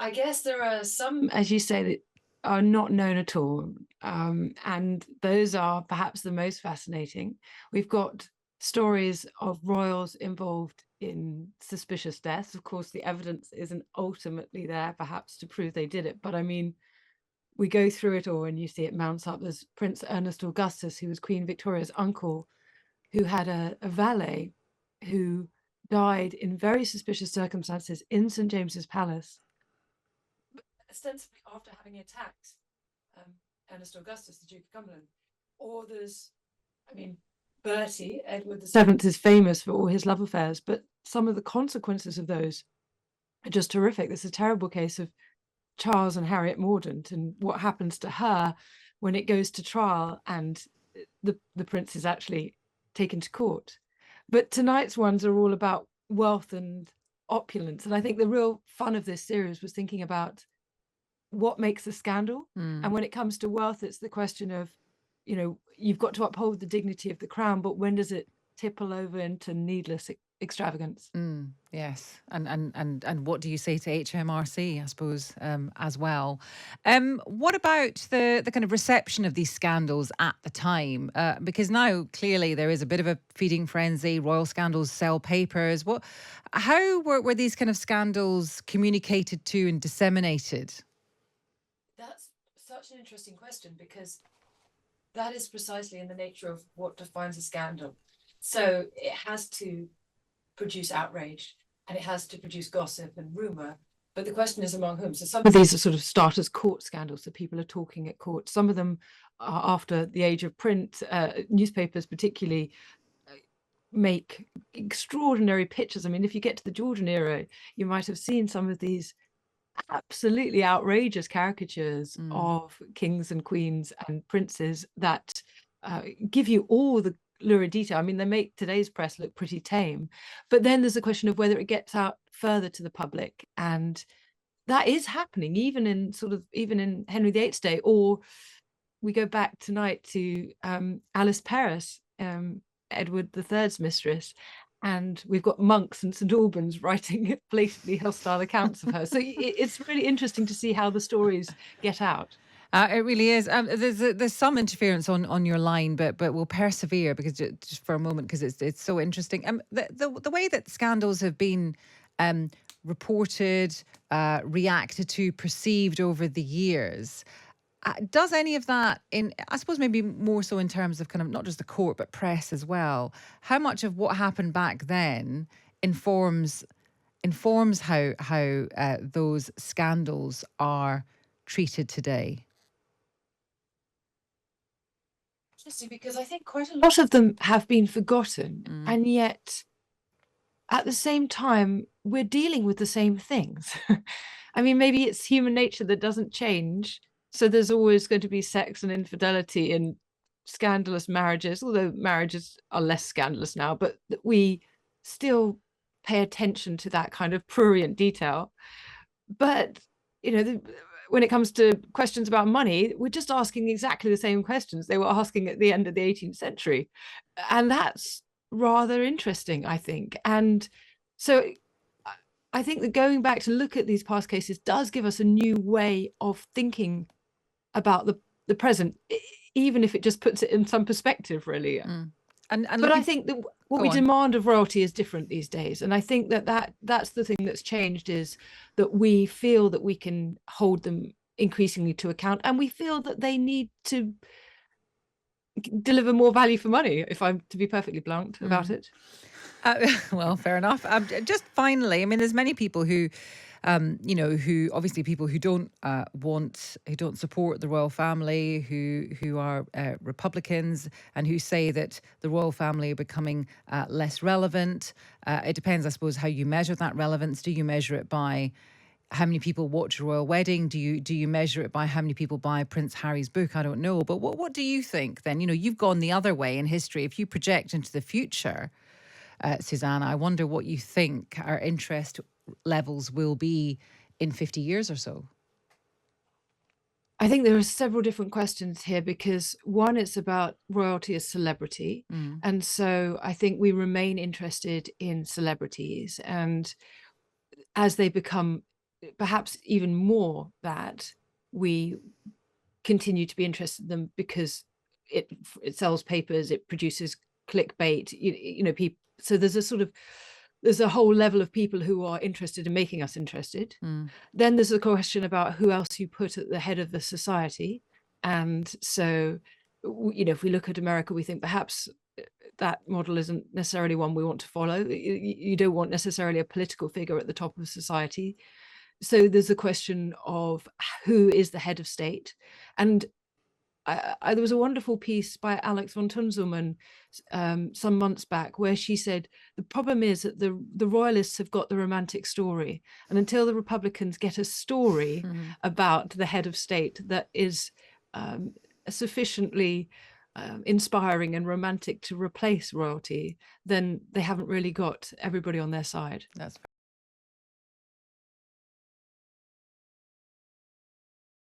I guess there are some, as you say, that are not known at all. And those are perhaps the most fascinating. We've got stories of royals involved in suspicious deaths. Of course, the evidence isn't ultimately there, perhaps, to prove they did it. But I mean, we go through it all and you see it mounts up. There's Prince Ernest Augustus, who was Queen Victoria's uncle, who had a valet who died in very suspicious circumstances in St. James's Palace, ostensibly after having attacked um, Ernest Augustus, the Duke of Cumberland. Or there's, I mean, Bertie, Edward VII is famous for all his love affairs, but some of the consequences of those are just horrific. There's a terrible case of Charles and Harriet Mordaunt and what happens to her when it goes to trial and the prince is actually taken to court. But tonight's ones are all about wealth and opulence. And I think the real fun of this series was thinking about what makes a scandal. And when it comes to wealth, it's the question of, you know, you've got to uphold the dignity of the crown, but when does it tipple over into needless extravagance? Yes, and what do you say to HMRC, I suppose, as well? What about the kind of reception of these scandals at the time? Because now clearly there is a bit of a feeding frenzy. Royal scandals sell papers. How were these kind of scandals communicated to and disseminated? That's such an interesting question, because that is precisely in the nature of what defines a scandal. So it has to produce outrage and it has to produce gossip and rumour. But the question is among whom. So some of these are sort of start as court scandals, so people are talking at court. Some of them are after the age of print. Newspapers particularly make extraordinary pictures. I mean, if you get to the Georgian era, you might have seen some of these absolutely outrageous caricatures of kings and queens and princes that give you all the lurid detail. I mean, they make today's press look pretty tame, but then there's a question of whether it gets out further to the public, and that is happening even in Henry VIII's day. Or we go back tonight to Alice Paris, Edward III's mistress, and we've got monks and St Albans writing blatantly hostile accounts of her. So it's really interesting to see how the stories get out. It really is. There's some interference on your line, but we'll persevere because just for a moment, because it's so interesting. The way that scandals have been reported, reacted to, perceived over the years. Does any of that, I suppose maybe more so in terms of kind of not just the court but press as well? How much of what happened back then informs how those scandals are treated today? Interesting, because I think quite a lot of them have been forgotten, and yet at the same time we're dealing with the same things. I mean, maybe it's human nature that doesn't change, so there's always going to be sex and infidelity in scandalous marriages, although marriages are less scandalous now, but we still pay attention to that kind of prurient detail. But you know, when it comes to questions about money, we're just asking exactly the same questions they were asking at the end of the 18th century, and that's rather interesting, I think. And so I think that going back to look at these past cases does give us a new way of thinking about the present, even if it just puts it in some perspective, really. But I think that what we demand of royalty is different these days. And I think that's the thing that's changed, is that we feel that we can hold them increasingly to account, and we feel that they need to deliver more value for money, if I'm to be perfectly blunt about it. Well, fair enough. Just finally, I mean, there's many people who, who obviously people who don't who don't support the royal family, who are Republicans, and who say that the royal family are becoming less relevant. It depends, I suppose, how you measure that relevance. Do you measure it by how many people watch a royal wedding? Do you measure it by how many people buy Prince Harry's book? I don't know. But what do you think then? You know, you've gone the other way in history. If you project into the future, Suzannah, I wonder what you think our interest levels will be in 50 years or so. I think there are several different questions here, because one, it's about royalty as celebrity. And so I think we remain interested in celebrities, and as they become perhaps even more that we continue to be interested in them because it sells papers, it produces clickbait, you know, people. So there's a whole level of people who are interested in making us interested. Then there's a question about who else you put at the head of the society. And so, you know, if we look at America, we think perhaps that model isn't necessarily one we want to follow. You don't want necessarily a political figure at the top of society. So there's a question of who is the head of state. And there was a wonderful piece by Alex von Tunzelmann some months back where she said the problem is that the royalists have got the romantic story, and until the Republicans get a story about the head of state that is sufficiently inspiring and romantic to replace royalty, then they haven't really got everybody on their side. That's